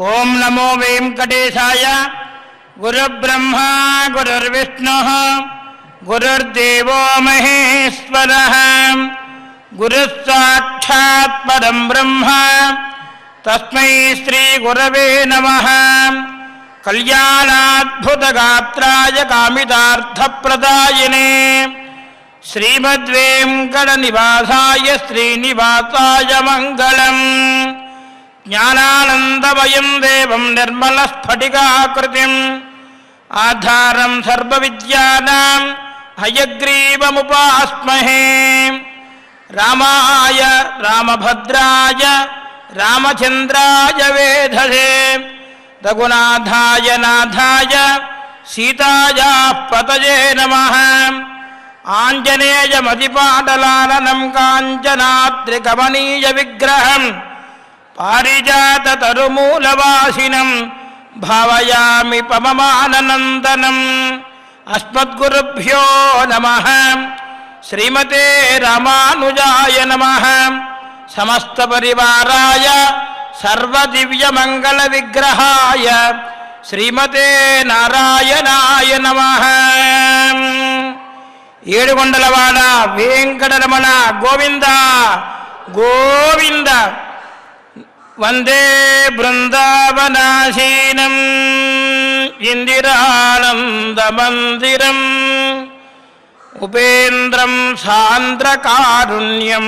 ఓం నమో వెంకటేశాయ. గురుబ్రహ్మా గురుర్విష్ణుః గురుర్దేవో మహేశ్వరః గురుస్సాక్షాత్ పరం బ్రహ్మ తస్మై శ్రీ గురవే నమః. కళ్యాణాద్భుతగాత్రాయ కామితార్థప్రదాయినే శ్రీమద్వేంకటనివాసాయ శ్రీనివాసాయ మంగళం. జ్ఞానానందమయం దేవం నిర్మలస్ఫటికాకృతిం ఆధారం సర్వవిద్యానాం హయగ్రీవముపాస్మహే. రామాయ రామభద్రాయ రామచంద్రాయ వేధసే రఘునాథాయ నాథాయ సీతాయా పతయే నమః. ఆంజనేయమతిపాటలాననం కాంచనాద్రికమనీయ విగ్రహం పారిజాతతరుమూలవాసినం భావయామి పవమాననందనం. అస్మద్గురుభ్యో నమః. శ్రీమతే రామానుజాయ నమః. సమస్తపరివారాయ సర్వదివ్యమంగళ విగ్రహాయ శ్రీమతే నారాయణాయ నమః. ఏడుకొండలవాడ వెంకటరమణ గోవింద గోవింద. వందే బృందావనాశీనం ఇందిరానందమందిరం ఉపేంద్రం సాంద్రకారుణ్యం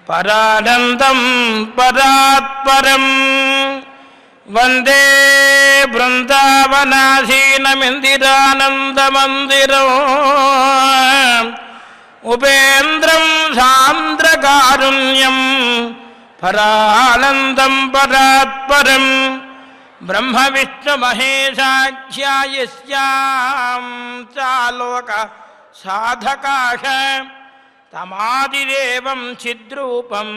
పరానందం పరాత్పరం. వందే బృందావనాశీనమిందిరానందమందిరం ఉపేంద్రం సాంద్రకారుణ్యం పరానందం పరాత్పరం. బ్రహ్మ విష్ణు మహేశాఖ్యాయస్యాం చాలోక సాధకాశ తమాదిదేవం చిద్రూపం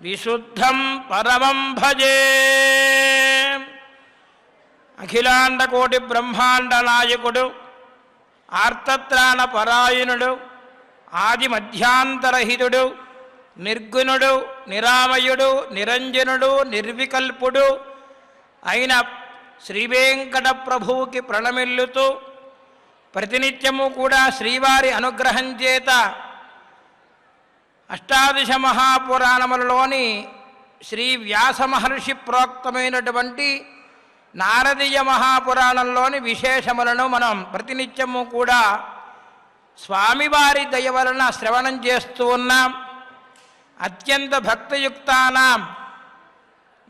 విశుద్ధం పరమం భజే. అఖిలాండకోటి బ్రహ్మాండ నాయకుడు, ఆర్తత్రాణ పరాయణుడు, ఆది మధ్యాంతరహితుడు, నిర్గుణుడు, నిరామయుడు, నిరంజనుడు, నిర్వికల్పుడు అయిన శ్రీవేంకట ప్రభువుకి ప్రణమిల్లుతూ ప్రతినిత్యము కూడా శ్రీవారి అనుగ్రహం చేత అష్టాదశ మహాపురాణములలోని శ్రీ వ్యాస మహర్షి ప్రోక్తమైనటువంటి నారదీయ మహాపురాణంలోని విశేషములను మనం ప్రతినిత్యము కూడా స్వామివారి దయ వలన శ్రవణం చేస్తూ ఉన్నాం. అత్యంత భక్తియుక్తానాం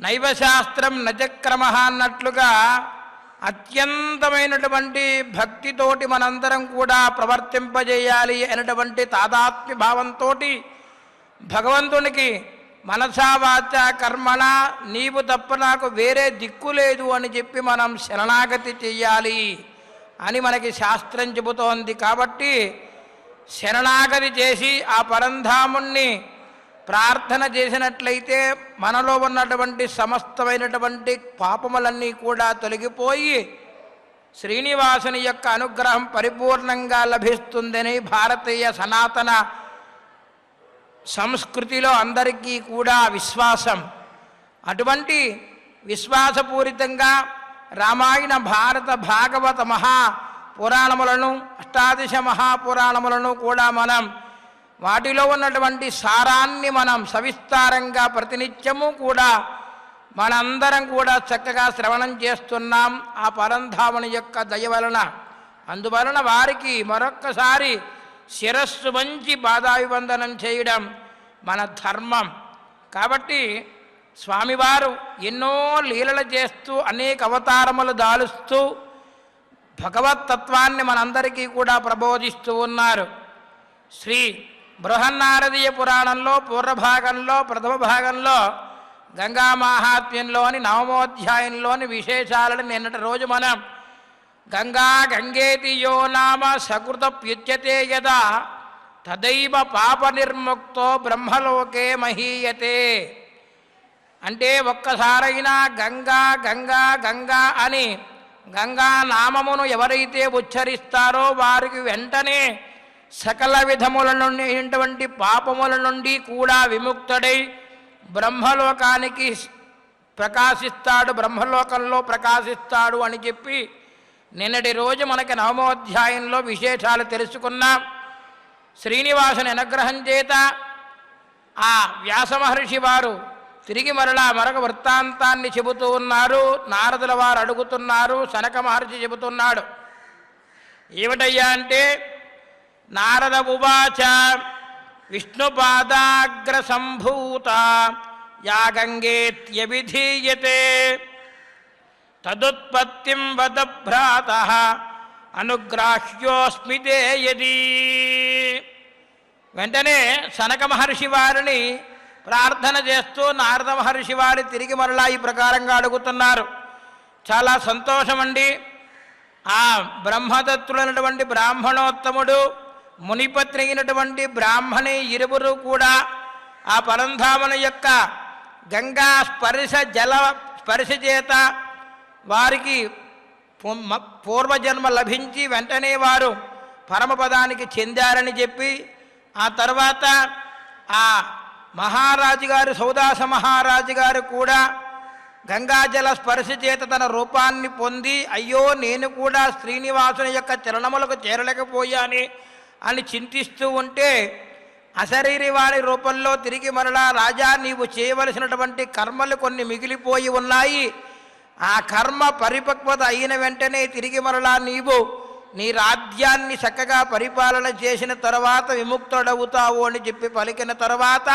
నైవ శాస్త్రం నచక్రమ అన్నట్లుగా అత్యంతమైనటువంటి భక్తితోటి మనందరం కూడా ప్రవర్తింపజేయాలి అనేటువంటి తాదాత్మ్య భావంతో భగవంతునికి మనసా వాచ కర్మణ నీవు తప్ప నాకు వేరే దిక్కు లేదు అని చెప్పి మనం శరణాగతి చెయ్యాలి అని మనకి శాస్త్రం చెబుతోంది. కాబట్టి శరణాగతి చేసి ఆ పరంధాముణ్ణి ప్రార్థన చేసినట్లయితే మనలో ఉన్నటువంటి సమస్తమైనటువంటి పాపములన్నీ కూడా తొలగిపోయి శ్రీనివాసుని యొక్క అనుగ్రహం పరిపూర్ణంగా లభిస్తుందని భారతీయ సనాతన సంస్కృతిలో అందరికీ కూడా విశ్వాసం. అటువంటి విశ్వాసపూరితంగా రామాయణ భారత భాగవత మహాపురాణములను అష్టాదశ మహాపురాణములను కూడా మనం వాటిలో ఉన్నటువంటి సారాన్ని మనం సవిస్తారంగా ప్రతినిత్యము కూడా మనందరం కూడా చక్కగా శ్రవణం చేస్తున్నాం ఆ పరంధాముని యొక్క దయ వలన. అందువలన వారికి మరొక్కసారి శిరస్సు వంచి పాదాభివందనం చేయడం మన ధర్మం. కాబట్టి స్వామివారు ఎన్నో లీలలు చేస్తూ అనేక అవతారములు దాలుస్తూ భగవత్తత్వాన్ని మనందరికీ కూడా ప్రబోధిస్తూ ఉన్నారు. శ్రీ బృహన్నారదీయ పురాణంలో పూర్వభాగంలో ప్రథమ భాగంలో గంగా మాహాత్మ్యంలోని నవమోధ్యాయంలోని విశేషాలను నిన్నటి రోజు మనం గంగా గంగేతి యో నామ సకృతప్యుచ్యతే యదా తదైవ పాప నిర్ముక్తో బ్రహ్మలోకే మహీయతే అంటే ఒక్కసారైనా గంగా గంగా గంగా అని గంగా నామమును ఎవరైతే ఉచ్చరిస్తారో వారికి వెంటనే సకల విధముల నుండి పాపముల నుండి కూడా విముక్తుడై బ్రహ్మలోకానికి ప్రకాశిస్తాడు, బ్రహ్మలోకంలో ప్రకాశిస్తాడు అని చెప్పి నిన్నటి రోజు మనకి నవమోధ్యాయంలో విశేషాలు తెలుసుకున్నాం. శ్రీనివాసుని అనుగ్రహం చేత ఆ వ్యాస మహర్షి వారు తిరిగి మరొక వృత్తాంతాన్ని చెబుతూ ఉన్నారు. నారదుల వారు అడుగుతున్నారు, సనక మహర్షి చెబుతున్నాడు. ఏమిటయ్యా అంటే, నారద ఉవాచ విష్ణుపాదాగ్ర సంభూత యా గంగేత్యభిధీయతే తదుత్పత్తిం వద భ్రాతః అనుగ్రాహ్యోస్మి తే యది. వెంటనే సనక మహర్షి వారిని ప్రార్థన చేస్తూ నారద మహర్షి వారి తిరిగి మరలా ఈ ప్రకారంగా అడుగుతున్నారు. చాలా సంతోషమండి. ఆ బ్రహ్మదత్తులైనటువంటి బ్రాహ్మణోత్తముడు, మునిపత్ని అయినటువంటి బ్రాహ్మణి ఇరువురు కూడా ఆ పరంధామని యొక్క గంగా జల స్పర్శ చేత వారికి పూర్వజన్మ లభించి వెంటనే వారు పరమపదానికి చెందారని చెప్పి, ఆ తర్వాత ఆ మహారాజు గారు, సౌదాస మహారాజు గారు కూడా గంగాజల స్పర్శ చేత తన రూపాన్ని పొంది, అయ్యో నేను కూడా శ్రీనివాసుని యొక్క చరణములకు చేరలేకపోయాని అని చింతిస్తూ ఉంటే, అశరీరి వారి రూపంలో తిరిగి మరలా రాజా నీవు చేయవలసినటువంటి కర్మలు కొన్ని మిగిలిపోయి ఉన్నాయి, ఆ కర్మ పరిపక్వత అయిన వెంటనే తిరిగి మరలా నీవు నీ రాజ్యాన్ని చక్కగా పరిపాలన చేసిన తర్వాత విముక్తుడవుతావు అని చెప్పి పలికిన తర్వాత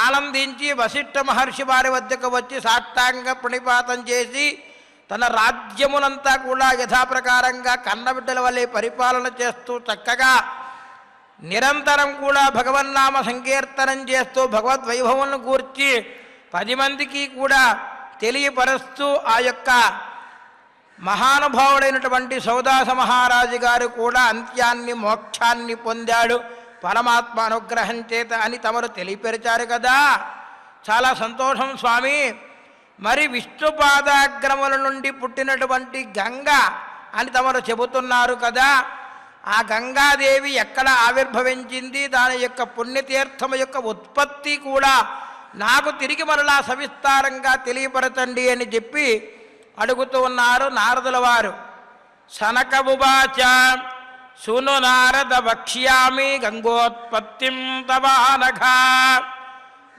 ఆనందించి వశిష్ఠ మహర్షి వారి వద్దకు వచ్చి సాష్టాంగ ప్రణిపాతం చేసి తన రాజ్యమునంతా కూడా యథాప్రకారంగా కన్నబిడ్డల వల్లే పరిపాలన చేస్తూ చక్కగా నిరంతరం కూడా భగవన్నామ సంకీర్తనం చేస్తూ భగవద్వైభవం గూర్చి 10 మందికి కూడా తెలియపరుస్తూ ఆ యొక్క మహానుభావుడైనటువంటి సౌదాస మహారాజు గారు కూడా అంత్యాన్ని, మోక్షాన్ని పొందాడు పరమాత్మ అనుగ్రహం చేత అని తమరు తెలియపరిచారు కదా. చాలా సంతోషం స్వామి. మరి విష్ణుపాదాగ్రముల నుండి పుట్టినటువంటి గంగ అని తమరు చెబుతున్నారు కదా, ఆ గంగాదేవి ఎక్కడ ఆవిర్భవించింది, దాని యొక్క పుణ్యతీర్థము యొక్క ఉత్పత్తి కూడా నాకు తిరిగి మరలా సవిస్తారంగా తెలియపరచండి అని చెప్పి అడుగుతూ ఉన్నారు నారదుల వారు. సనక ఉవాచ శృణు నారద వక్ష్యామి గంగోత్పత్తిం తవానఘా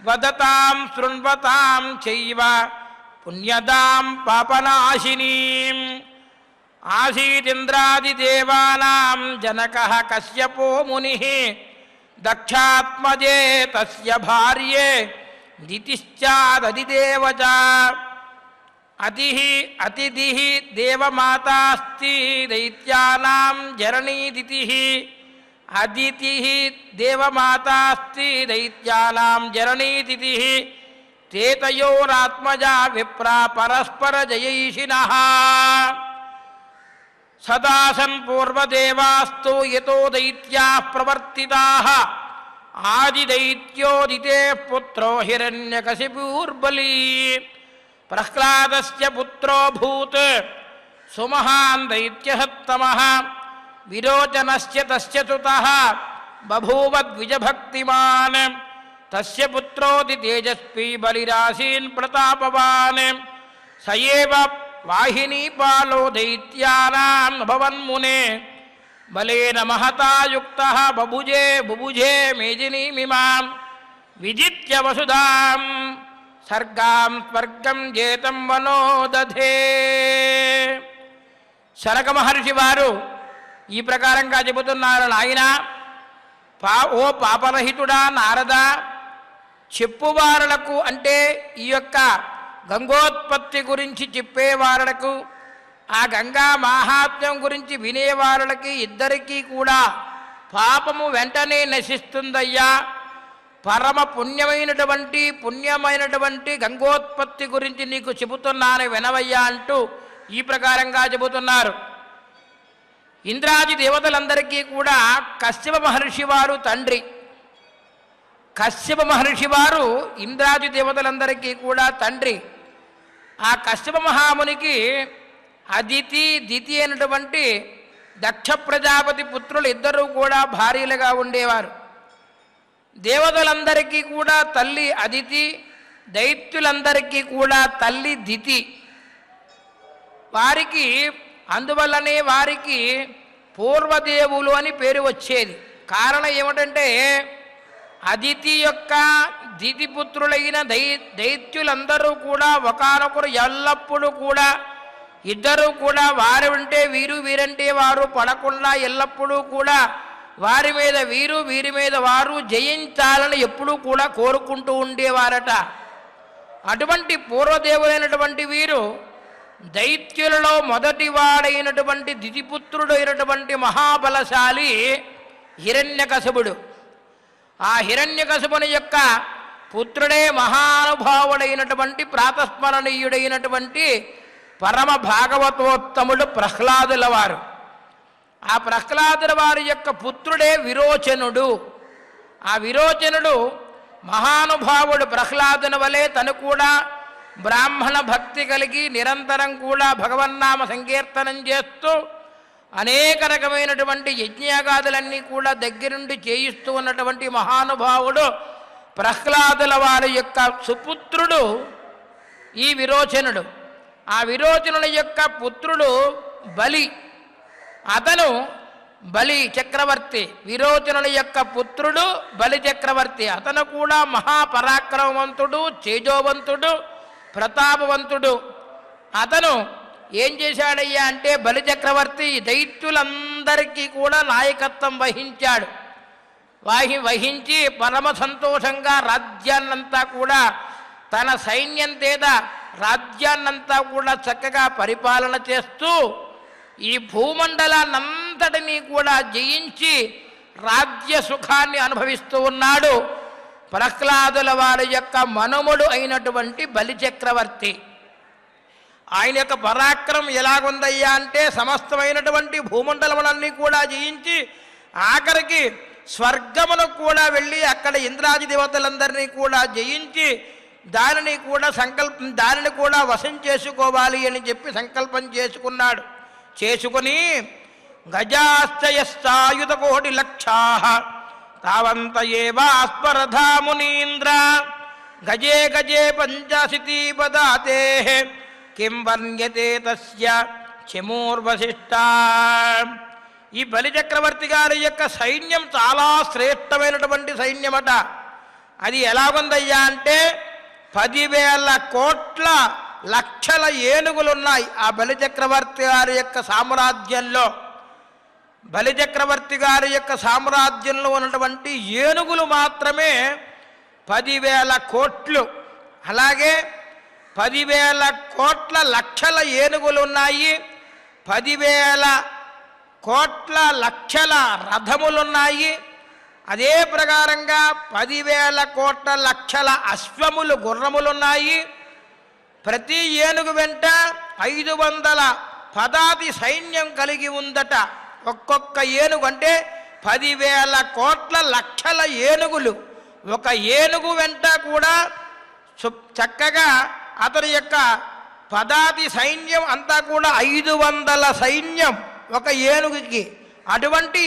వదతాం శృణ్వతాం చైవ పుణ్యదాం పాపనాశినీం. ఆసీదింద్రాదిదేవానాం జనకః కశ్యపో మునిః దక్షాత్మజే తస్య భార్యే దితిశ్చాదదిదేవ చ. అతిథిః దేవమాతాస్తి దైత్యానాం జరణీదితిః. అదితిః దేవమాతాస్తి దైత్యానాం జరణీదితిః. తేతయోరాత్మజా విప్రా పరస్పర జయైషిణః. సదాసన్ పూర్వదేవాస్తు యతో దైత్యాః ప్రవర్తితాః. ఆదిదైత్యోదితేః పుత్రో హిరణ్యకశిపూర్బలీ. ప్రహ్లాదస్య పుత్రోభూత్ సుమహాన్ దైత్యహత్తమః. విరోచనస్య తస్య సుతః బభూవ ద్విజభక్తిమాన్. తస్య పుత్రోది తేజస్వీ బలిరాసీన్ ప్రతాపవాన్. స ఏవ వాహినీపాలో దైత్యానాం భవన్మునే. బలేన మహతా యుక్తః బుభుజే మేదినీమిమాం. విజిత్య వసుధాం సర్గాం స్వర్గం జేతం వనోదధే. శనక మహర్షి వారు ఈ ప్రకారంగా చెబుతున్నారు. నాయన ఓ పాపరహితుడా నారద, చెప్పువారులకు అంటే ఈ యొక్క గంగోత్పత్తి గురించి చెప్పేవారులకు, ఆ గంగా మాహాత్మ్యం గురించి వినేవారులకి ఇద్దరికీ కూడా పాపము వెంటనే నశిస్తుందయ్యా. పరమ పుణ్యమైనటువంటి గంగోత్పత్తి గురించి నీకు చెబుతున్నాను వినవయ్యా అంటూ ఈ ప్రకారంగా చెబుతున్నారు. ఇంద్రాది దేవతలందరికీ కూడా కశ్యప మహర్షి వారు తండ్రి. కశ్యప మహర్షి వారు ఇంద్రాది దేవతలందరికీ కూడా తండ్రి. ఆ కశ్యప మహామునికి అదితి దితి అయినటువంటి దక్ష ప్రజాపతి పుత్రులు ఇద్దరూ కూడా భార్యలుగా ఉండేవారు. దేవతలందరికీ కూడా తల్లి అదితి, దైత్యులందరికీ కూడా తల్లి దితి. వారికి అందువల్లనే వారికి పూర్వదేవులు అని పేరు వచ్చేది. కారణం ఏమిటంటే అదితి యొక్క దితిపుత్రులైన దైత్యులందరూ కూడా ఒకానొకరు ఎల్లప్పుడూ కూడా ఇద్దరూ కూడా వారు ఉంటే వీరు వీరంటే వారు పడకుండా ఎల్లప్పుడూ కూడా వారి మీద వీరు వీరి మీద వారు జయించాలని ఎప్పుడూ కూడా కోరుకుంటూ ఉండేవారట. అటువంటి పూర్వదేవులైనటువంటి వీరు దైత్యులలో మొదటివాడైనటువంటి దితిపుత్రుడు అయినటువంటి మహాబలశాలి హిరణ్యకశిపుడు. ఆ హిరణ్యకశిపుని యొక్క పుత్రుడే మహానుభావుడైనటువంటి ప్రాతస్మరణీయుడైనటువంటి పరమ భాగవతోత్తముడు ప్రహ్లాదుల వారు. ఆ ప్రహ్లాదుల వారి యొక్క పుత్రుడే విరోచనుడు. ఆ విరోచనుడు మహానుభావుడు. ప్రహ్లాదుని వలె తను కూడా బ్రాహ్మణ భక్తి కలిగి నిరంతరం కూడా భగవన్నామ సంకీర్తనం చేస్తూ అనేక రకమైనటువంటి యజ్ఞయాగాదులన్నీ కూడా దగ్గరుండి చేయిస్తూ ఉన్నటువంటి మహానుభావుడు ప్రహ్లాదుల వారి యొక్క సుపుత్రుడు ఈ విరోచనుడు. ఆ విరోచనుని యొక్క పుత్రుడు బలి. అతను బలి చక్రవర్తి. విరోచనుని యొక్క పుత్రుడు బలి చక్రవర్తి. అతను కూడా మహాపరాక్రమవంతుడు, తేజోవంతుడు, ప్రతాపవంతుడు. అతను ఏం చేశాడయ్యా అంటే బలి చక్రవర్తి దైత్యులందరికీ కూడా నాయకత్వం వహించాడు. వహించి పరమ సంతోషంగా రాజ్యాన్నంతా కూడా తన సైన్యం చేత రాజ్యాన్నంతా కూడా చక్కగా పరిపాలన చేస్తూ ఈ భూమండలాన్నంతటినీ కూడా జయించి రాజ్య సుఖాన్ని అనుభవిస్తూ ఉన్నాడు ప్రహ్లాదుల వారి యొక్క మనుమడు అయినటువంటి బలి చక్రవర్తి. ఆయన యొక్క పరాక్రమం ఎలాగుందయ్యా అంటే సమస్తమైనటువంటి భూమండలములన్నీ కూడా జయించి ఆఖరికి స్వర్గమునకు కూడా వెళ్ళి అక్కడ ఇంద్రాది దేవతలందరినీ కూడా జయించి దానిని కూడా వశం చేసుకోవాలి అని చెప్పి సంకల్పం చేసుకున్నాడు. చేసుకుని గజాశ్చయస్తాయుధ కోటి లక్షా తావంత ఏవాస్పరధా మునీంద్ర గజే గజే పంచాశితి పదాతే కిం వర్ణ్యతే తస్య చమూర్వశిష్ట. ఈ బలి చక్రవర్తి గారి యొక్క సైన్యం చాలా శ్రేష్టమైనటువంటి సైన్యమట. అది ఎలాగుందయ్యా అంటే 10,000 కోట్ల లక్షల ఏనుగులున్నాయి ఆ బలి చక్రవర్తి గారి యొక్క సామ్రాజ్యంలో. బలి చక్రవర్తి గారి యొక్క సామ్రాజ్యంలో ఉన్నటువంటి ఏనుగులు మాత్రమే 10,000 కోట్లు. అలాగే 10,000 కోట్ల లక్షల ఏనుగులు ఉన్నాయి. 10,000 కోట్ల లక్షల రథములున్నాయి. అదే ప్రకారంగా 10,000 కోట్ల లక్షల అశ్వములు గుర్రములున్నాయి. ప్రతి ఏనుగు వెంట 500 పదాతి సైన్యం కలిగి ఉందట. ఒక్కొక్క ఏనుగు అంటే 10,000 కోట్ల లక్షల ఏనుగులు. ఒక ఏనుగు వెంట కూడా చక్కగా అతని యొక్క పదాతి సైన్యం అంతా కూడా 500 సైన్యం ఒక ఏనుగుకి. అటువంటి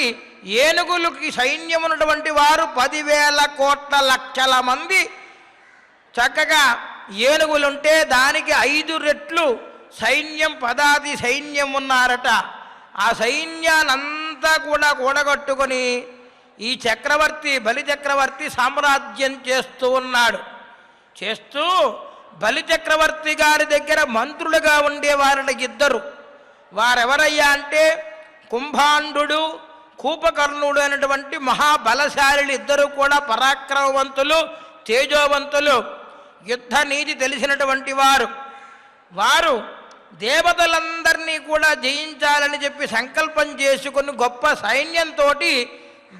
ఏనుగులకి సైన్యం ఉన్నటువంటి వారు 10,000 కోట్ల లక్షల మంది చక్కగా ఏనుగులుంటే దానికి 5 రెట్లు సైన్యం పదాతి సైన్యం ఉన్నారట. ఆ సైన్యానంతా కూడా కూడగట్టుకొని ఈ చక్రవర్తి బలి చక్రవర్తి సామ్రాజ్యం చేస్తూ ఉన్నాడు. చేస్తూ బలి చక్రవర్తి గారి దగ్గర మంత్రులుగా ఉండేవారిని ఇద్దరు. వారెవరయ్యా అంటే కుంభాండు, కూపకర్ణుడు అనేటువంటి మహాబలశాలి ఇద్దరు కూడా పరాక్రమవంతులు, తేజోవంతులు, యుద్ధ నీతి తెలిసినటువంటి వారు. వారు దేవతలందరినీ కూడా జయించాలని చెప్పి సంకల్పం చేసుకుని గొప్ప సైన్యంతో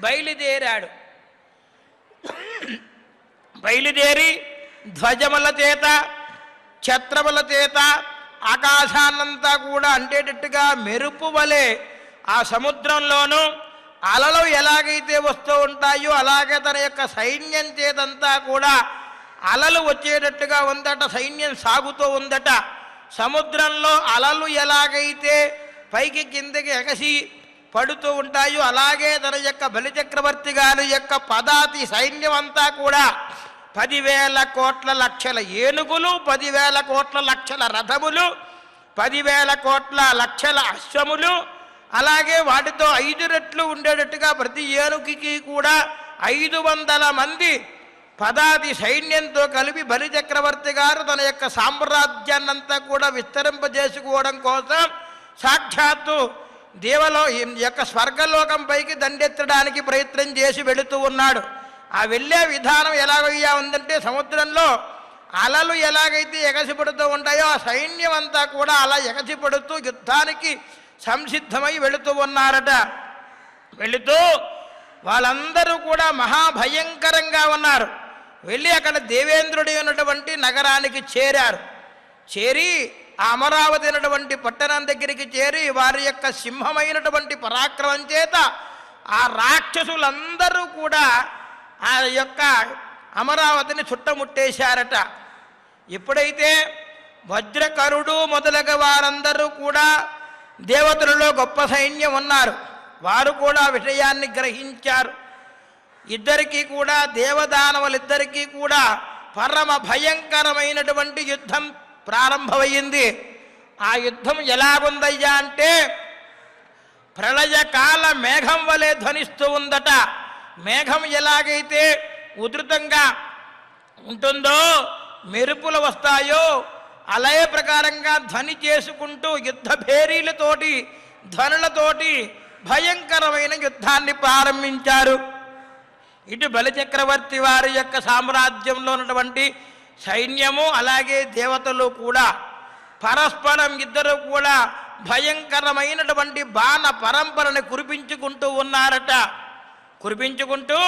బయలుదేరాడు. బయలుదేరి ధ్వజముల చేత ఛత్రముల చేత ఆకాశాన్నంతా కూడా అంటేటట్టుగా మెరుపు వలె ఆ సముద్రంలోనూ అలలు ఎలాగైతే వస్తూ ఉంటాయో అలాగే తన యొక్క సైన్యం చేతంతా కూడా అలలు వచ్చేటట్టుగా ఉందట. సైన్యం సాగుతూ ఉందట. సముద్రంలో అలలు ఎలాగైతే పైకి కిందకి ఎగసి పడుతూ ఉంటాయో అలాగే తన యొక్క బలి చక్రవర్తి గారి యొక్క పదాతి సైన్యం అంతా కూడా 10,000 కోట్ల లక్షల ఏనుగులు, 10,000 కోట్ల లక్షల రథములు, 10,000 కోట్ల లక్షల అశ్వములు, అలాగే వాటితో 5 రెట్లు ఉండేటట్టుగా ప్రతి ఏనుగుకి కూడా 500 మంది పదాతి సైన్యంతో కలిపి బలిచక్రవర్తి గారు తన యొక్క సామ్రాజ్యాన్నంతా కూడా విస్తరింపజేసుకోవడం కోసం సాక్షాత్తు యొక్క స్వర్గలోకం పైకి దండెత్తడానికి ప్రయత్నం చేసి వెళుతూ ఉన్నాడు. ఆ వెళ్ళే విధానం ఎలాగయ్యా ఉందంటే, సముద్రంలో అలలు ఎలాగైతే ఎగసిపడుతూ ఉంటాయో ఆ సైన్యం అంతా కూడా అలా ఎగసిపడుతూ యుద్ధానికి సంసిద్ధమై వెళుతూ ఉన్నారట. వెళుతూ వాళ్ళందరూ కూడా మహాభయంకరంగా ఉన్నారు. వెళ్ళి అక్కడ దేవేంద్రుడి ఉన్నటువంటి నగరానికి చేరారు. చేరి ఆ అమరావతి అయినటువంటి పట్టణం దగ్గరికి చేరి వారి యొక్క సింహమైనటువంటి పరాక్రమం చేత ఆ రాక్షసులందరూ కూడా ఆ యొక్క అమరావతిని చుట్టముట్టేశారట. ఎప్పుడైతే వజ్రకరుడు మొదలగు వారందరూ కూడా దేవతలలో గొప్ప సైన్యం ఉన్నారు, వారు కూడా విషయాన్ని గ్రహించారు. ఇద్దరికీ కూడా దేవదానవులిద్దరికీ కూడా పరమ భయంకరమైనటువంటి యుద్ధం ప్రారంభమైంది. ఆ యుద్ధం ఎలాగుందయ్యా అంటే ప్రళయకాల మేఘం వలె ధ్వనిస్తూ ఉందట. మేఘం ఎలాగైతే ఉధృతంగా ఉంటుందో, మెరుపులు వస్తాయో అలాగే ప్రకారంగా ధ్వని చేసుకుంటూ యుద్ధ భేరీలతోటి ధ్వనులతోటి భయంకరమైన యుద్ధాన్ని ప్రారంభించారు. ఇటు బలిచక్రవర్తి వారి యొక్క సామ్రాజ్యంలో ఉన్నటువంటి సైన్యము అలాగే దేవతలు కూడా పరస్పరం ఇద్దరు కూడా భయంకరమైనటువంటి బాణ పరంపరని కురిపించుకుంటూ ఉన్నారట. కురిపించుకుంటూ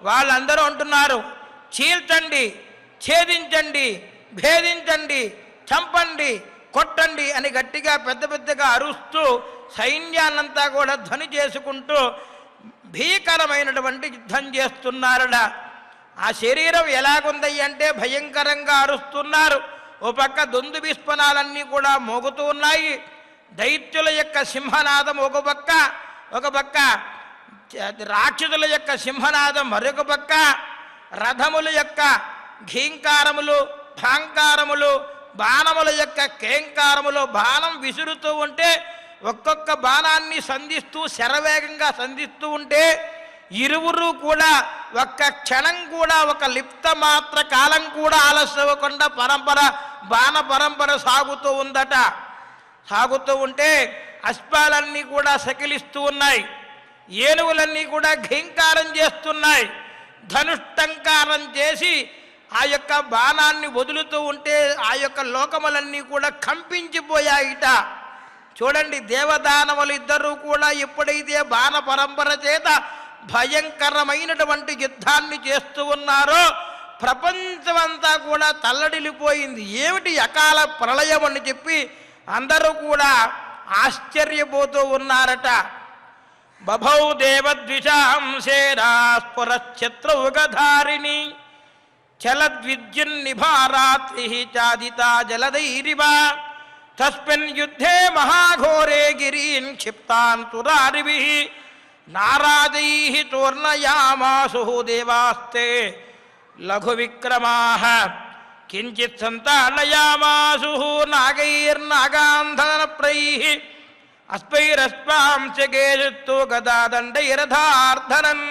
వాళ్ళందరూ అంటున్నారు, చీల్చండి, ఛేదించండి, భేదించండి, చంపండి, కొట్టండి అని గట్టిగా పెద్ద పెద్దగా అరుస్తూ సైన్యాన్నంతా కూడా ధ్వని చేసుకుంటూ భీకరమైనటువంటి యుద్ధం చేస్తున్నారట. ఆ శరీరం ఎలాగుందయ్య అంటే భయంకరంగా అరుస్తున్నారు. ఓ పక్క దుందు విస్ఫనాలన్నీ కూడా మోగుతూ ఉన్నాయి. దైత్యుల యొక్క సింహనాదం ఒక పక్క రాక్షసుల యొక్క సింహనాదం మరొక పక్క, రథముల యొక్క ఘీంకారములు, ఠాంకారములు, బాణముల యొక్క కేంకారములు బాణం విసురుతూ ఉంటే ఒక్కొక్క బాణాన్ని సంధిస్తూ శరవేగంగా సంధిస్తూ ఉంటే ఇరువురు కూడా ఒక్క క్షణం కూడా ఒక లిప్త మాత్ర కాలం కూడా ఆలస్యవ్వకుండా బాణ పరంపర సాగుతూ ఉందట. సాగుతూ ఉంటే అశ్వాలన్నీ కూడా సకిలిస్తూ ఉన్నాయి, ఏనుగులన్నీ కూడా ఘీంకారం చేస్తున్నాయి. ధనుష్టంకారం చేసి ఆ యొక్క బాణాన్ని వదులుతూ ఉంటే ఆ యొక్క లోకములన్నీ కూడా కంపించిపోయాయిట. చూడండి, దేవదానవులు ఇద్దరూ కూడా ఎప్పుడైతే బాణ పరంపర చేత భయంకరమైనటువంటి యుద్ధాన్ని చేస్తూ ఉన్నారో ప్రపంచమంతా కూడా తల్లడిల్లిపోయింది. ఏమిటి అకాల ప్రళయం అని చెప్పి అందరూ కూడా ఆశ్చర్యపోతూ ఉన్నారట. బభౌ దేవద్విషాంశేరా స్ఫురశ్చత్రౌగధారిణి చలద్విద్యున్నిభారాత్రి చాదితా జలదైరివ తస్మిన్ యుద్ధే మహాఘోరే గిరీన్ క్షిప్తాన్ తురారిభిః నారాజైః తూర్ణయామాసు దేవాస్తే లఘు విక్రమాః కించిత్ సంతాళయామాసు నాగైర్నాగాంధనప్రైః అస్పైరస్పాంశకేషుత్తు గదాదండైరథార్ధనన్.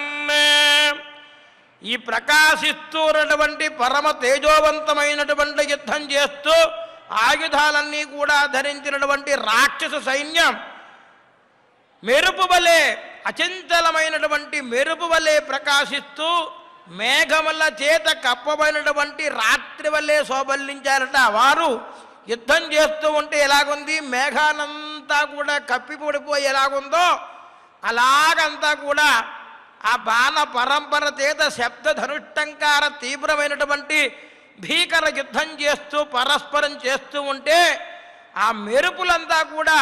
ఈ ప్రకాశిస్తూనటువంటి పరమ తేజోవంతమైనటువంటి యుద్ధం చేస్తూ ఆయుధాలన్నీ కూడా ధరించినటువంటి రాక్షస సైన్యం మెరుపు వలె, అచంచలమైనటువంటి మెరుపు వలె ప్రకాశిస్తూ మేఘముల చేత కప్పబడినటువంటి రాత్రి వలె శోభల్లించారట. వారు యుద్ధం చేస్తూ ఉంటే ఎలాగుంది, మేఘానంతా కూడా కప్పిపడిపోయి ఎలాగుందో అలాగంతా కూడా ఆ బాణ పరంపర చేత శబ్ద ధనుష్టంకార తీవ్రమైనటువంటి భీకర యుద్ధం చేస్తూ పరస్పరం చేస్తూ ఉంటే ఆ మెరుపులంతా కూడా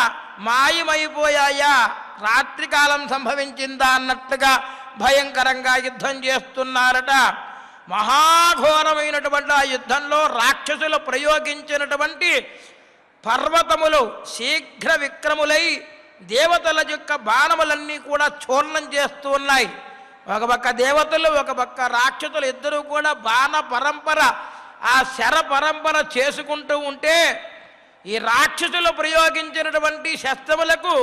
మాయమైపోయాయా, రాత్రికాలం సంభవించిందా అన్నట్టుగా భయంకరంగా యుద్ధం చేస్తున్నారట. మహాఘోరమైనటువంటి ఆ యుద్ధంలో రాక్షసులు ప్రయోగించినటువంటి పర్వతములు శీఘ్ర విక్రములై దేవతల యొక్క బాణములన్నీ కూడా చూర్ణం చేస్తూ ఉన్నాయి. ఒక పక్క దేవతలు, ఒక పక్క రాక్షసులు ఇద్దరూ కూడా బాణ పరంపర, ఆ శర పరంపర చేసుకుంటూ ఉంటే ఈ రాక్షసులు ప్రయోగించినటువంటి శస్త్రములకు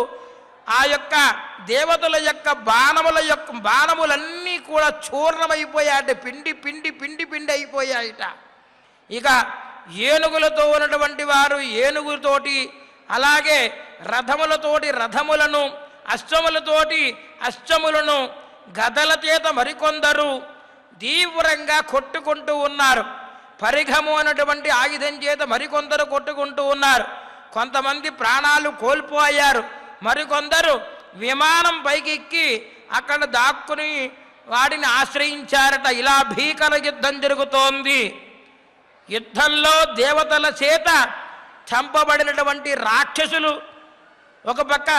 ఆ యొక్క దేవతల యొక్క బాణములన్నీ కూడా చూర్ణమైపోయాయట, పిండి పిండి పిండి పిండి అయిపోయాయట. ఇక ఏనుగులతో ఉన్నటువంటి వారు ఏనుగులతోటి, అలాగే రథములతోటి రథములను, అశ్వములతోటి అశ్వములను, గదల చేత మరికొందరు తీవ్రంగా కొట్టుకుంటూ ఉన్నారు. పరిఘము అన్నటువంటి ఆయుధం చేత మరికొందరు కొట్టుకుంటూ ఉన్నారు. కొంతమంది ప్రాణాలు కోల్పోయారు, మరికొందరు విమానం పైకెక్కి అక్కడ దాక్కుని వాడిని ఆశ్రయించారట. ఇలా భీకర యుద్ధం జరుగుతోంది. యుద్ధంలో దేవతల చేత చంపబడినటువంటి రాక్షసులు ఒక పక్క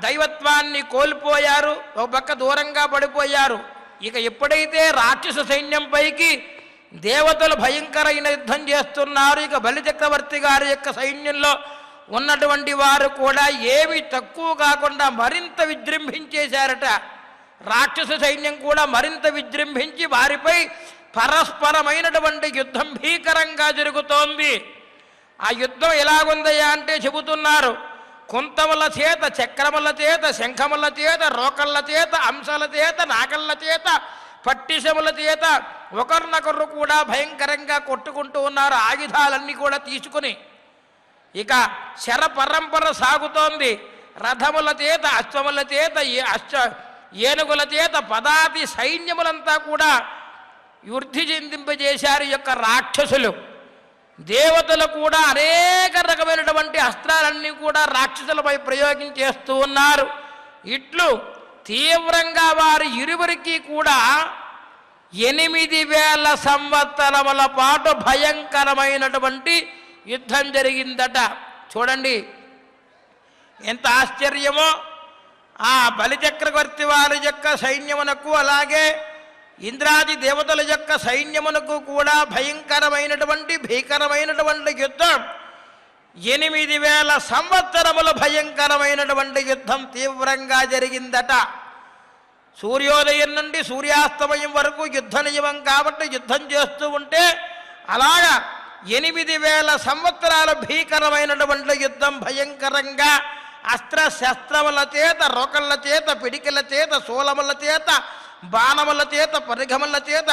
దైవత్వాన్ని కోల్పోయారు, ఒక పక్క దూరంగా పడిపోయారు. ఇక ఎప్పుడైతే రాక్షస సైన్యంపైకి దేవతలు భయంకరమైన యుద్ధం చేస్తున్నారు, ఇక బలిచక్రవర్తి గారి యొక్క సైన్యంలో ఉన్నటువంటి వారు కూడా ఏమి తక్కువ కాకుండా మరింత విజృంభించేశారట. రాక్షస సైన్యం కూడా మరింత విజృంభించి వారిపై పరస్పరమైనటువంటి యుద్ధం భీకరంగా జరుగుతోంది. ఆ యుద్ధం ఎలాగుందయ్యా అంటే చెబుతున్నారు, కుంతముల చేత, చక్రముల చేత, శంఖముల చేత, రోకళ్ళ చేత, అంశాల చేత, నాగళ్ళ చేత, పట్టిసముల చేత ఒకరినొకరు కూడా భయంకరంగా కొట్టుకుంటూ ఉన్నారు, ఆయుధాలన్నీ కూడా తీసుకుని. ఇక శర పరంపర సాగుతోంది. రథముల చేత, అశ్వముల చేత, ఏనుగుల చేత పదాతి సైన్యములంతా కూడా వృద్ధి చెందింపజేశారు ఈ యొక్క రాక్షసులు. దేవతలు కూడా అనేక రకమైనటువంటి అస్త్రాలన్నీ కూడా రాక్షసులపై ప్రయోగించేస్తూ ఉన్నారు. ఇట్లు తీవ్రంగా వారి ఇరువురికి కూడా 8,000 సంవత్సరముల పాటు భయంకరమైనటువంటి యుద్ధం జరిగిందట. చూడండి ఎంత ఆశ్చర్యమో. ఆ బలిచక్రవర్తి వారి యొక్క సైన్యమునకు, అలాగే ఇంద్రాది దేవతల యొక్క సైన్యమునకు కూడా భీకరమైనటువంటి యుద్ధం. 8,000 సంవత్సరముల భయంకరమైనటువంటి యుద్ధం తీవ్రంగా జరిగిందట. సూర్యోదయం నుండి సూర్యాస్తమయం వరకు యుద్ధ నియమం కాబట్టి యుద్ధం చేస్తూ ఉంటే అలాగా 8,000 సంవత్సరాల భీకరమైనటువంటి యుద్ధం భయంకరంగా అస్త్రశస్త్రముల చేత, రోకళ్ళ చేత, పిడికిల చేత, శూలముల చేత, బాణముల చేత, పరిఘముల చేత,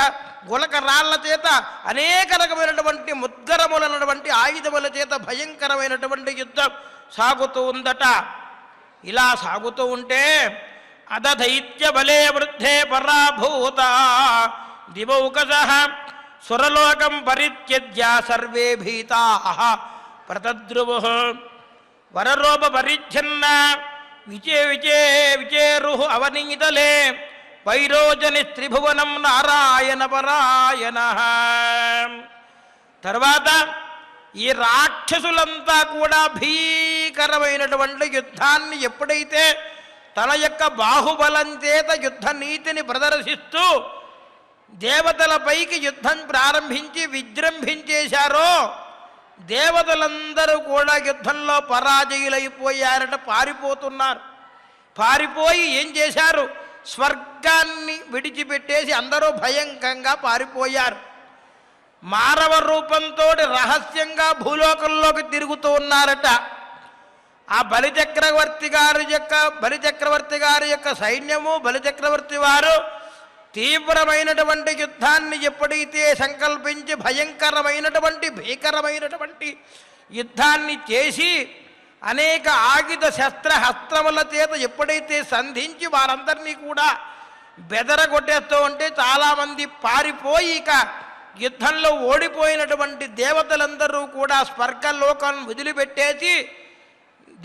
గులక రాళ్ల చేత, అనేక రకమైనటువంటి ముద్గరములైనటువంటి ఆయుధముల చేత భయంకరమైనటువంటి యుద్ధం సాగుతూ ఉందట. ఇలా సాగుతూ ఉంటే అదైత్య బలే వృద్ధే పరాభూత దివౌకసః సురలోకం పరిత్యజ్య సర్వే భీతాః ప్రతద్రువుః వరరూప పరిచ్ఛన్న విచేరుః అవనీతలే వైరోజని త్రిభువనం నారాయణ పరాయణః. తర్వాత ఈ రాక్షసులంతా కూడా భీకరమైనటువంటి యుద్ధాన్ని ఎప్పుడైతే తన యొక్క బాహుబలం చేత యుద్ధ నీతిని ప్రదర్శిస్తూ దేవతలపైకి యుద్ధం ప్రారంభించి విజృంభించేశారో దేవతలందరూ కూడా యుద్ధంలో పరాజయులైపోయారట, పారిపోతున్నారు. పారిపోయి ఏం చేశారు, స్వర్గాన్ని విడిచిపెట్టేసి అందరూ భయంకరంగా పారిపోయారు. మానవ రూపంతో రహస్యంగా భూలోకంలోకి తిరుగుతూ ఉన్నారట. ఆ బలిచక్రవర్తి గారి యొక్క సైన్యము, బలిచక్రవర్తి వారు తీవ్రమైనటువంటి యుద్ధాన్ని ఎప్పుడైతే సంకల్పించి భీకరమైనటువంటి యుద్ధాన్ని చేసి అనేక ఆయుధ శస్త్రహస్త్రముల చేత ఎప్పుడైతే సంధించి వారందరినీ కూడా బెదరగొట్టేస్తూ ఉంటే చాలామంది పారిపోయి ఇక యుద్ధంలో ఓడిపోయినటువంటి దేవతలందరూ కూడా స్వర్గలోకాన్ని వదిలిపెట్టేసి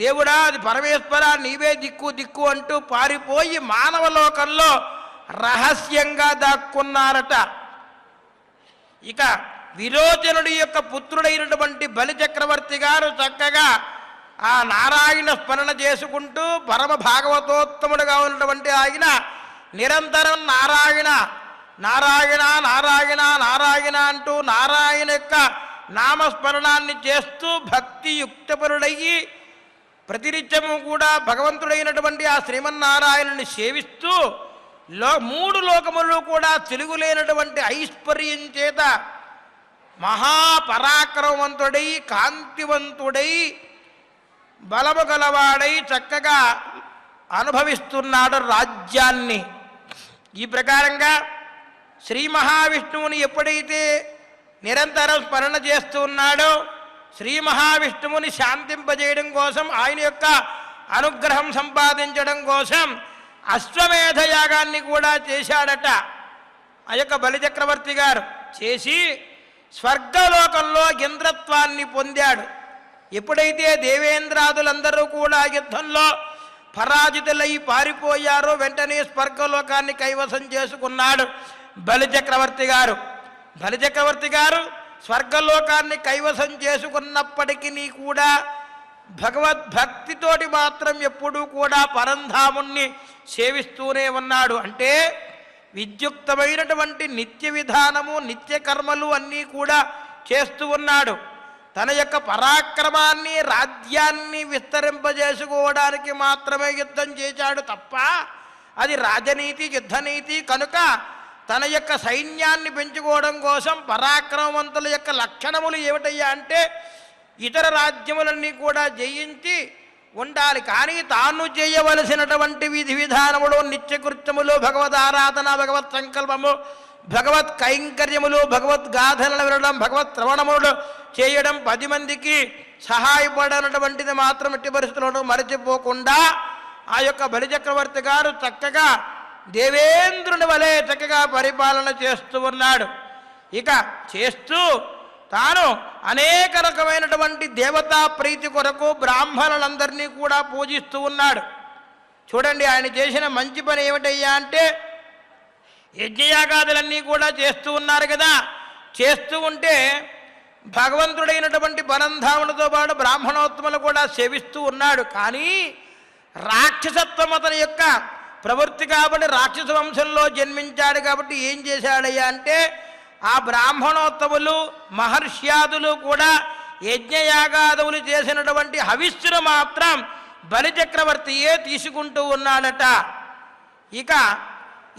దేవుడా, అది పరమేశ్వర, నీవే దిక్కు అంటూ పారిపోయి మానవలోకంలో రహస్యంగా దాక్కున్నారట. ఇక విరోచనుడి యొక్క పుత్రుడైనటువంటి బలిచక్రవర్తి గారు చక్కగా ఆ నారాయణ స్మరణ చేసుకుంటూ పరమ భాగవతోత్తముడుగా ఉన్నటువంటి ఆయన నిరంతరం నారాయణ నారాయణ నారాయణ నారాయణ అంటూ నారాయణ యొక్క నామస్మరణాన్ని చేస్తూ భక్తియుక్తపరుడయ్యి ప్రతినిత్యము కూడా భగవంతుడైనటువంటి ఆ శ్రీమన్నారాయణుని సేవిస్తూ మూడు లోకములు కూడా తిరుగులేనటువంటి ఐశ్వర్యం చేత మహాపరాక్రమవంతుడై, కాంతివంతుడై, బలము గలవాడై చక్కగా అనుభవిస్తున్నాడు రాజ్యాన్ని. ఈ ప్రకారంగా శ్రీ మహావిష్ణువుని ఎప్పుడైతే నిరంతరం స్మరణ చేస్తూ ఉన్నాడో, శ్రీ మహావిష్ణువుని శాంతింపజేయడం కోసం, ఆయన యొక్క అనుగ్రహం సంపాదించడం కోసం అశ్వమేధ యాగాన్ని కూడా చేశాడట ఆ యొక్క బలిచక్రవర్తి గారు. చేసి స్వర్గలోకంలో ఇంద్రత్వాన్ని పొందాడు. ఎప్పుడైతే దేవేంద్రాదులందరూ కూడా యుద్ధంలో పరాజితులై పారిపోయారో వెంటనే స్వర్గలోకాన్ని కైవసం చేసుకున్నాడు బలిచక్రవర్తి గారు. బలిచక్రవర్తి గారు స్వర్గలోకాన్ని కైవసం చేసుకున్నప్పటికీ కూడా భగవద్భక్తితోటి మాత్రం ఎప్పుడూ కూడా పరంధాముణ్ణి సేవిస్తూనే ఉన్నాడు. అంటే విద్యుక్తమైనటువంటి నిత్య విధానము, నిత్య కర్మలు అన్నీ కూడా చేస్తూ ఉన్నాడు. తన యొక్క పరాక్రమాన్ని, రాజ్యాన్ని విస్తరింపజేసుకోవడానికి మాత్రమే యుద్ధం చేశాడు తప్ప అది రాజనీతి, యుద్ధనీతి కనుక తన యొక్క సైన్యాన్ని పెంచుకోవడం కోసం పరాక్రమవంతుల యొక్క లక్షణములు ఏమిటయ్యా అంటే ఇతర రాజ్యములన్నీ కూడా జయించి ఉండాలి. కానీ తాను చేయవలసినటువంటి విధి విధానములు, నిత్యకృత్యములు, భగవద్ ఆరాధన, భగవత్ సంకల్పము, భగవత్ కైంకర్యములు, భగవద్గాథలను వినడం, భగవత్ శ్రవణములు చేయడం, 10 మందికి సహాయపడనటువంటిది మాత్రం ఎట్టి పరిస్థితులను మరచిపోకుండా ఆ యొక్క బలిచక్రవర్తి గారు చక్కగా దేవేంద్రుని వలె చక్కగా పరిపాలన చేస్తూ ఉన్నాడు. ఇక చేస్తూ తాను అనేక రకమైనటువంటి దేవతా ప్రీతి కొరకు బ్రాహ్మణులందరినీ కూడా పూజిస్తూ ఉన్నాడు. చూడండి, ఆయన చేసిన మంచి పని ఏమిటయ్యా అంటే యజ్ఞయాగాదులన్నీ కూడా చేస్తూ ఉన్నారు కదా. చేస్తూ ఉంటే భగవంతుడైనటువంటి పరంధామునితో పాటు బ్రాహ్మణోత్తములు కూడా సేవిస్తూ ఉన్నాడు. కానీ రాక్షసత్వం అతని యొక్క ప్రవృత్తి కాబట్టి రాక్షస వంశంలో జన్మించాడు కాబట్టి ఏం చేశాడయ్యా అంటే ఆ బ్రాహ్మణోత్తములు, మహర్ష్యాదులు కూడా యజ్ఞయాగాదులు చేసినటువంటి హవిస్సును మాత్రం బలిచక్రవర్తియే తీసుకుంటూ ఉన్నాడట. ఇక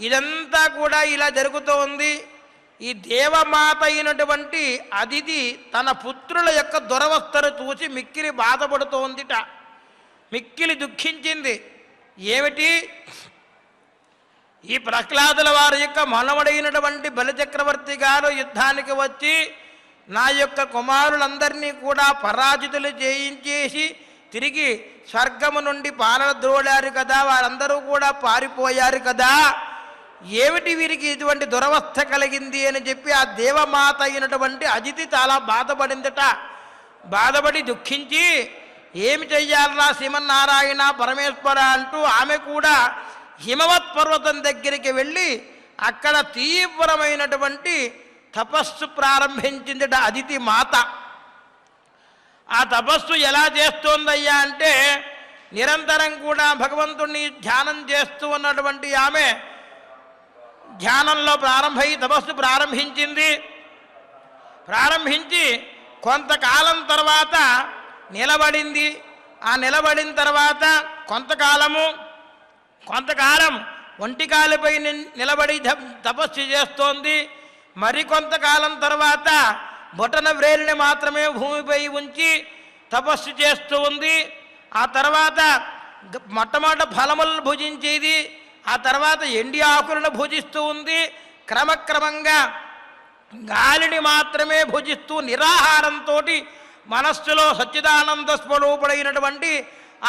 ఇదంతా కూడా ఇలా జరుగుతూ ఉంది. ఈ దేవమాత అయినటువంటి అదితి తన పుత్రుల యొక్క దురవస్థను చూసి మిక్కిలి బాధపడుతోందిట, మిక్కిలి దుఃఖించింది. ఏమిటి? ఈ ప్రహ్లాదుల వారి యొక్క మనవడైనటువంటి బలిచక్రవర్తి గారు యుద్ధానికి వచ్చి నా యొక్క కుమారులందరినీ కూడా పరాజితులు చేయించేసి తిరిగి స్వర్గము నుండి పారద్రోలారు కదా, వారందరూ కూడా పారిపోయారు కదా, ఏమిటి వీరికి ఇటువంటి దురవస్థ కలిగింది అని చెప్పి ఆ దేవమాత అయినటువంటి అదితి చాలా బాధపడిందట. బాధపడి దుఃఖించి ఏమి చెయ్యాలరా శ్రీమన్నారాయణ పరమేశ్వర అంటూ ఆమె కూడా హిమవత్ పర్వతం దగ్గరికి వెళ్ళి అక్కడ తీవ్రమైనటువంటి తపస్సు ప్రారంభించిందట అదితి మాత. ఆ తపస్సు ఎలా చేస్తోందయ్యా అంటే నిరంతరం కూడా భగవంతుణ్ణి ధ్యానం చేస్తూ ఉన్నటువంటి ఆమె ధ్యానంలో తపస్సు ప్రారంభించింది. ప్రారంభించి కొంతకాలం తర్వాత నిలబడింది. ఆ నిలబడిన తర్వాత కొంతకాలం ఒంటికాలిపై నిలబడి తపస్సు చేస్తోంది. మరికొంతకాలం తర్వాత బొటన వ్రేలిని మాత్రమే భూమిపై ఉంచి తపస్సు చేస్తూ ఉంది. ఆ తర్వాత మొట్టమొదట ఫలములను భుజించేది, ఆ తర్వాత ఎండి ఆకులను భుజిస్తూ ఉంది. క్రమక్రమంగా గాలిని మాత్రమే భుజిస్తూ నిరాహారంతో మనస్సులో సచ్చిదానంద స్వరూపుడైనటువంటి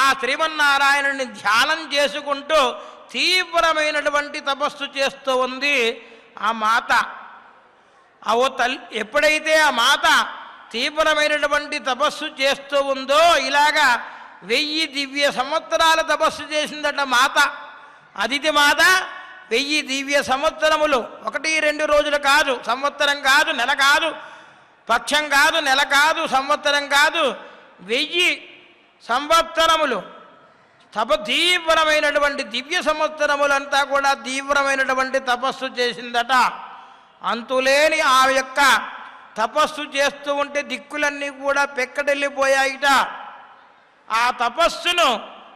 ఆ శ్రీమన్నారాయణుని ధ్యానం చేసుకుంటూ తీవ్రమైనటువంటి తపస్సు చేస్తూ ఉంది ఆ మాత. ఎప్పుడైతే ఆ మాత తీవ్రమైనటువంటి తపస్సు చేస్తూ ఉందో ఇలాగా 1000 దివ్య సంవత్సరాల తపస్సు చేసిందట మాత. అదితి మాత 1000 దివ్య సంవత్సరములు, 1-2 రోజులు కాదు, సంవత్సరం కాదు, నెల కాదు, పక్షం కాదు, నెల కాదు, సంవత్సరం కాదు, 1000 సంవత్సరములు తీవ్రమైనటువంటి దివ్య సంవత్సరములంతా కూడా తీవ్రమైనటువంటి తపస్సు చేసిందట. అంతులేని ఆ యొక్క తపస్సు చేస్తూ ఉంటే దిక్కులన్నీ కూడా పెక్కడెళ్ళిపోయాయిట. ఆ తపస్సును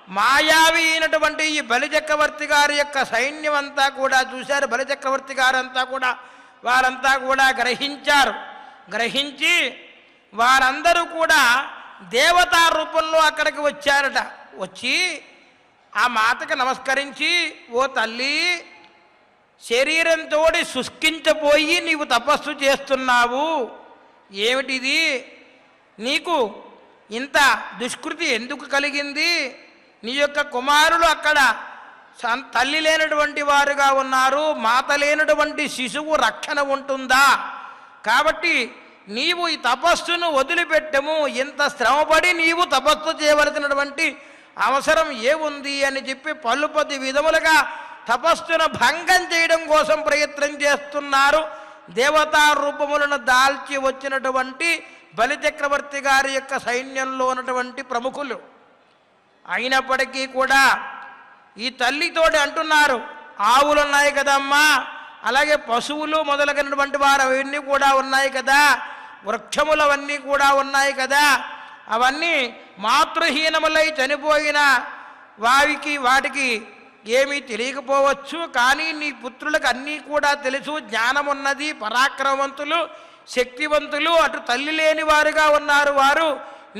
మాయావి అయినటువంటి ఈ బలిచక్రవర్తి గారి యొక్క సైన్యం అంతా కూడా చూశారు. బలిచక్రవర్తి గారంతా కూడా వారంతా కూడా గ్రహించి వారందరూ కూడా దేవతా రూపంలో అక్కడికి వచ్చారట. వచ్చి ఆ మాతకు నమస్కరించి, ఓ తల్లి, శరీరంతో శుష్కించబోయి నీవు తపస్సు చేస్తున్నావు, ఏమిటిది? నీకు ఇంత దుష్కృతి ఎందుకు కలిగింది? నీ యొక్క కుమారులు అక్కడ తల్లి లేనటువంటి వారుగా ఉన్నారు, మాత లేనటువంటి శిశువు రక్షణ ఉంటుందా? కాబట్టి నీవు ఈ తపస్సును వదిలిపెట్టము, ఇంత శ్రమపడి నీవు తపస్సు చేయవలసినటువంటి అవసరం ఏముంది అని చెప్పి పలుపది విధములుగా తపస్సును భంగం చేయడం కోసం ప్రయత్నం చేస్తున్నారు దేవతా రూపములను దాల్చి వచ్చినటువంటి బలిచక్రవర్తి గారి యొక్క సైన్యంలో ఉన్నటువంటి ప్రముఖులు. అయినప్పటికీ కూడా ఈ తల్లితోటి అంటున్నారు, ఆవులు ఉన్నాయి కదమ్మా, అలాగే పశువులు మొదలగినటువంటి వారు అవన్నీ కూడా ఉన్నాయి కదా, వృక్షములు అవన్నీ కూడా ఉన్నాయి కదా, అవన్నీ మాతృహీనములై చనిపోయిన వాటికి ఏమీ తెలియకపోవచ్చు, కానీ నీ పుత్రులకు అన్నీ కూడా తెలుసు, జ్ఞానమున్నది, పరాక్రమవంతులు, శక్తివంతులు, అటు తల్లి లేని వారుగా ఉన్నారు వారు.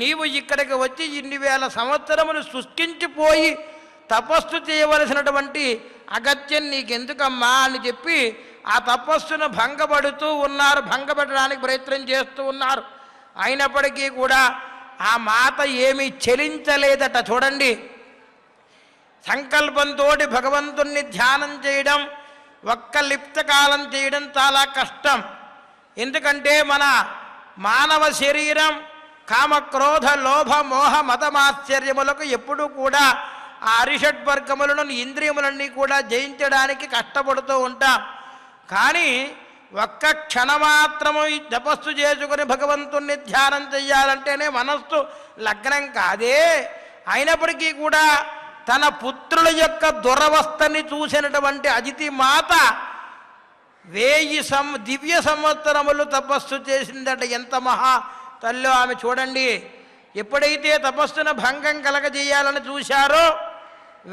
నీవు ఇక్కడికి వచ్చి ఇన్ని వేల సంవత్సరములు శుష్కించిపోయి తపస్సు చేయవలసినటువంటి అగత్యం నీకెందుకమ్మా అని చెప్పి ఆ తపస్సును భంగపెట్టడానికి ప్రయత్నం చేస్తూ ఉన్నారు. అయినప్పటికీ కూడా ఆ మాత ఏమీ చెలించలేదట. చూడండి, సంకల్పంతో భగవంతుణ్ణి ధ్యానం చేయడం, ఒక్క లిప్తకాలం చేయడం చాలా కష్టం. ఎందుకంటే మన మానవ శరీరం కామ క్రోధ లోభ మోహ మతమాశ్చర్యములకు ఎప్పుడూ కూడా ఆ అరిషడ్వర్గములను ఇంద్రియములన్నీ కూడా జయించడానికి కష్టపడుతూ ఉంటాం. కానీ ఒక్క క్షణమాత్రము ఈ తపస్సు చేసుకుని భగవంతుణ్ణి ధ్యానం చెయ్యాలంటేనే మనస్సు లగ్నం కాదే. అయినప్పటికీ కూడా తన పుత్రుల యొక్క దురవస్థని చూసినటువంటి అదితి మాత 1000 దివ్య సంవత్సరములు తపస్సు చేసిందట. ఎంత మహా తల్లో ఆమె చూడండి. ఎప్పుడైతే తపస్సును భంగం కలగజేయాలని చూశారో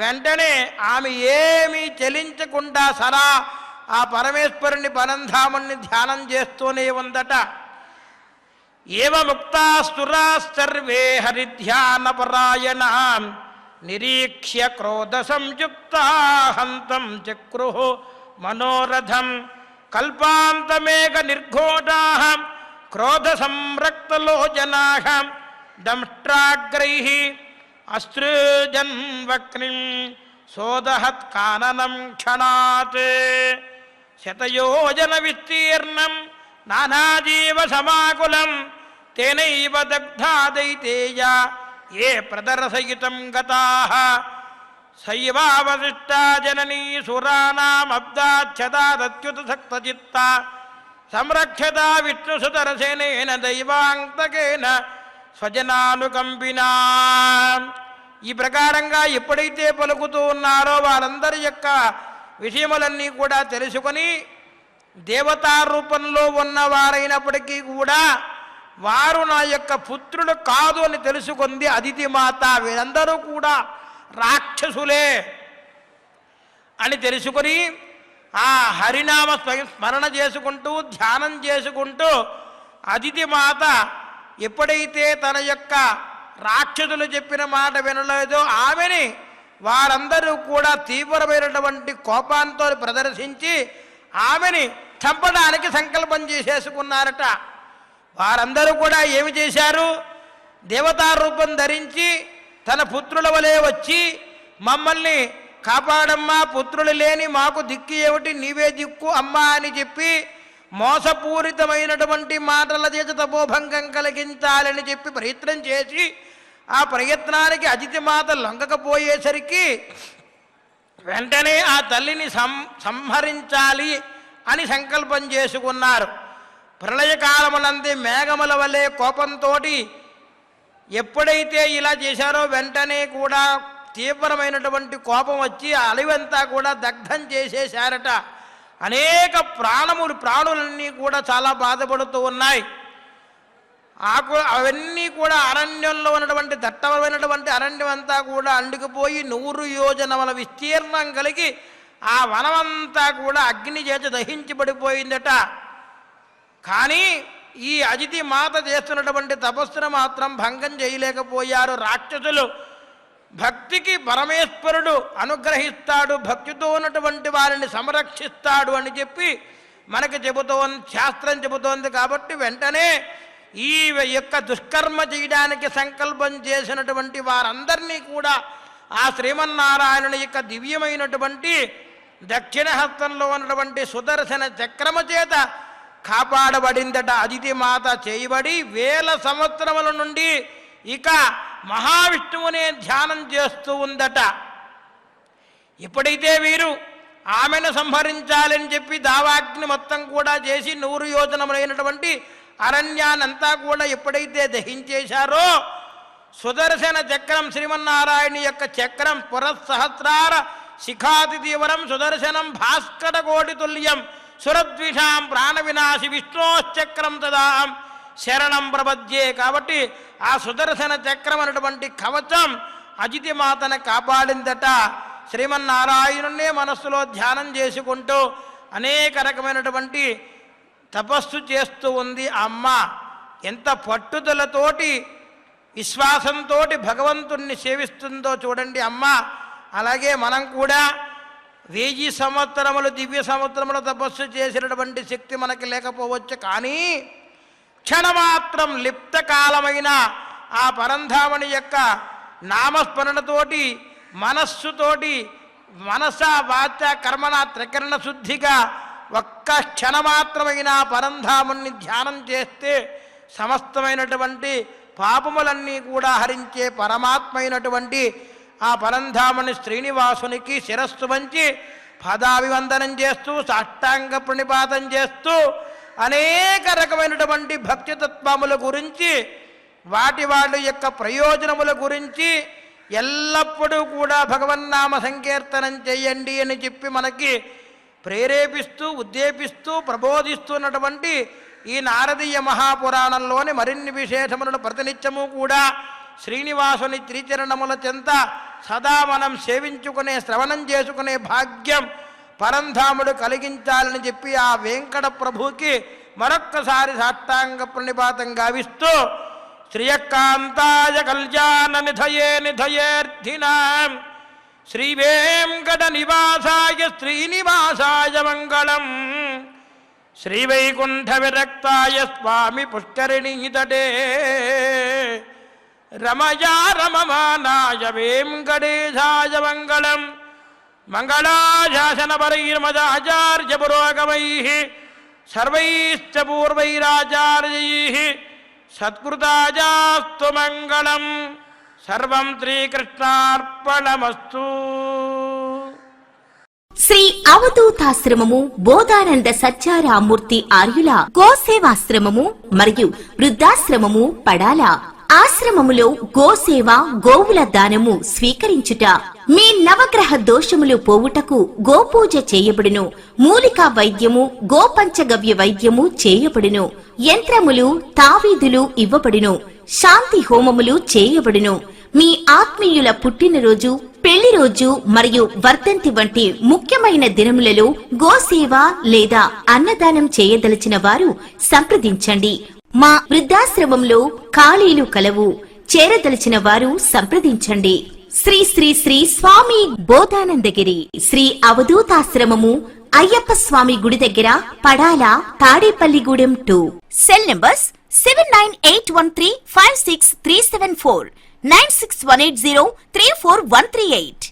వెంటనే ఆమె ఏమీ చెలించకుండా సదా ఆ పరమేశ్వరుని పరంధాముణ్ణి ధ్యానం చేస్తూనే ఉందట. ఏవముక్తాస్తురాస్సర్వే హరిధ్యానపరాయణ నిరీక్ష్య క్రోధ సంయుక్తా హంతం చక్రుః మనోరథం కల్పాంతమేక నిర్ఘోషాః క్రోధ సంరక్తలోచనాః దంష్ట్రాగ్రైః అసృజన్ వక్నిం సోదహత్ కాననం క్షణాత్ శతయోజన విస్తీర్ణం నానాజీవ సమాకులం తేనైవ దగ్ధాదైతేయ ఏ ప్రదర్శయితం గతాః శైవావశిష్టా జననీ సురానామబ్దాచ్ఛదాదత్యుత సక్తచిత్త సంరక్షతా విష్ణుసుతరసేనేన దైవాంతకేన స్వజనానుకంపినా. ఈ ప్రకారంగా ఎప్పుడైతే పలుకుతూ ఉన్నారో వారందరి యొక్క విషయములన్నీ కూడా తెలుసుకొని దేవతా రూపంలో ఉన్నవారైనప్పటికీ కూడా వారు నా యొక్క పుత్రుడు కాదు అని తెలుసుకుంది అదితి మాత. వీరందరూ కూడా రాక్షసులే అని తెలుసుకొని ఆ హరినామ స్మరణ చేసుకుంటూ ధ్యానం చేసుకుంటూ అదితి మాత ఎప్పుడైతే తన యొక్క రాక్షసులు చెప్పిన మాట వినలేదో ఆమెని వారందరూ కూడా తీవ్రమైనటువంటి కోపాంతో ప్రదర్శించి ఆమెని చంపడానికి సంకల్పం చేసేసుకున్నారట. వారందరూ కూడా ఏమి చేశారు? దేవతా రూపం ధరించి తన పుత్రుల వలె వచ్చి మమ్మల్ని కాపాడమ్మా, పుత్రులు లేని మాకు దిక్కు ఏమిటి, నీవే దిక్కు అమ్మా అని చెప్పి మోసపూరితమైనటువంటి మాటల చేత తపోభంగం కలిగించాలని చెప్పి ప్రయత్నం చేసి ఆ ప్రయత్నానికి అదితి మాత లొంగకపోయేసరికి వెంటనే ఆ తల్లిని సంహరించాలి అని సంకల్పం చేసుకున్నారు. ప్రళయకాలమునందే మేఘముల వలె కోపంతో ఎప్పుడైతే ఇలా చేశారో వెంటనే కూడా తీవ్రమైనటువంటి కోపం వచ్చి ఆ అలివంతా కూడా దగ్ధం చేసేశారట. అనేక ప్రాణులన్నీ కూడా చాలా బాధపడుతూ ఉన్నాయి. అవన్నీ కూడా అరణ్యంలో ఉన్నటువంటి దట్టమైనటువంటి అరణ్యం అంతా కూడా అండుకుపోయి 100 యోజనముల విస్తీర్ణం కలిగి ఆ వనమంతా కూడా అగ్ని చేత దహించబడిపోయిందట. కానీ ఈ అజితి మాత చేస్తున్నటువంటి తపస్సును మాత్రం భంగం చేయలేకపోయారు రాక్షసులు. భక్తికి పరమేశ్వరుడు అనుగ్రహిస్తాడు, భక్తితో ఉన్నటువంటి వారిని సంరక్షిస్తాడు అని చెప్పి మనకి చెబుతోంది, శాస్త్రం చెబుతోంది. కాబట్టి వెంటనే ఈ యొక్క దుష్కర్మ చేయడానికి సంకల్పం చేసినటువంటి వారందరినీ కూడా ఆ శ్రీమన్నారాయణుని యొక్క దివ్యమైనటువంటి దక్షిణ హస్తంలో ఉన్నటువంటి సుదర్శన చక్రము చేత కాపాడబడిందట. అదితి మాత చేయబడి 1000 సంవత్సరముల నుండి ఇక మహావిష్ణువునే ధ్యానం చేస్తూ ఉందట. ఎప్పుడైతే వీరు ఆమెను సంహరించాలని చెప్పి దావాగ్ని మొత్తం కూడా చేసి 100 యోజనములైనటువంటి అరణ్యానంతా కూడా ఎప్పుడైతే దహించేశారో సుదర్శన చక్రం శ్రీమన్నారాయణ యొక్క చక్రం పురస్సహస్రార శిఖాతి తీవ్రం సుదర్శనం భాస్కర కోటి తుల్యం సురద్విషాం ప్రాణ వినాశి విష్ణోశ్చక్రం తదాం శరణం ప్రపద్యే. కాబట్టి ఆ సుదర్శన చక్రం అనేటువంటి కవచం అజితి మాతను కాపాడిందట. శ్రీమన్నారాయణున్నే మనస్సులో ధ్యానం చేసుకుంటూ అనేక రకమైనటువంటి తపస్సు చేస్తూ ఉంది అమ్మ. ఎంత పట్టుదలతోటి విశ్వాసంతో భగవంతుణ్ణి సేవిస్తుందో చూడండి అమ్మ. అలాగే మనం కూడా 1000 సంవత్సరములు దివ్య సంవత్సరములు తపస్సు చేసినటువంటి శక్తి మనకి లేకపోవచ్చు. కానీ క్షణమాత్రం లిప్త కాలమైన ఆ పరంధామణి యొక్క నామస్మరణతోటి మనస్సుతోటి మనస వాచ కర్మణ త్రికరణ శుద్ధిగా ఒక్క క్షణమాత్రమైన పరంధాముణ్ణి ధ్యానం చేస్తే సమస్తమైనటువంటి పాపములన్నీ కూడా హరించే పరమాత్మైనటువంటి ఆ పరంధాముని శ్రీనివాసునికి శిరస్సు వంచి పదాభివందనం చేస్తూ సాష్టాంగ ప్రణిపాతం చేస్తూ అనేక రకమైనటువంటి భక్తితత్వముల గురించి వాటి వాళ్ళ యొక్క ప్రయోజనముల గురించి ఎల్లప్పుడూ కూడా భగవన్నామ సంకీర్తనం చేయండి అని చెప్పి మనకి ప్రేరేపిస్తూ ఉద్దేపిస్తూ ప్రబోధిస్తున్నటువంటి ఈ నారదీయ మహాపురాణంలోని మరిన్ని విశేషములను ప్రతినిత్యము కూడా శ్రీనివాసుని త్రిచరణముల చెంత సదా మనం సేవించుకునే శ్రవణం చేసుకునే భాగ్యం పరంధాముడు కలిగించాలని చెప్పి ఆ వెంకట ప్రభుకి మరొక్కసారి సాష్టాంగ ప్రణిపాతం గావిస్తూ శ్రియకాంతాయ కళ్యాణ నిధయే నిధయేర్థినాం శ్రీ వెంకట నివాసాయ శ్రీనివాసాయ మంగళం శ్రీవైకుంఠ విరక్తాయ స్వామి పుష్కరిణీతటే రమయా రమమానాయ వెంకటేశాయ మంగళం మంగళాశాసనపరైర్మదాచార్య పురోగమైః సర్వైశ్చ పూర్వైరాచార్యైః సత్కృతాయాస్తు మంగళం. సర్వం శ్రీకృష్ణార్పణమస్తు. శ్రీ అవధూతాశ్రమము బోధానంద సత్యారామూర్తి ఆర్యుల గోసేవాశ్రమము మరియు వృద్ధాశ్రమము పడాల. ఆశ్రమములో గోసేవ గోవుల దానము స్వీకరించుట, మీ నవగ్రహ దోషములు పోవుటకు గోపూజ చేయబడును. మూలికా వైద్యము గోపంచగవ్య వైద్యము చేయబడును. యంత్రములు తావీదులు ఇవ్వబడును. శాంతి హోమములు చేయబడును. మీ ఆత్మీయుల పుట్టినరోజు పెళ్లి రోజు మరియు వర్ధంతి వంటి ముఖ్యమైన దినములలో గోసేవ లేదా అన్నదానం చేయదలిచిన వారు సంప్రదించండి. మా వృద్ధాశ్రమంలో ఖాళీలు కలవు. చేరదలిచిన వారు సంప్రదించండి. శ్రీ శ్రీ శ్రీ స్వామి బోధానందగిరి శ్రీ అవధూతాశ్రమము అయ్యప్ప స్వామి గుడి దగ్గర పడాల, తాడేపల్లిగూడెం 2. Cell numbers 7981356374 96180341138.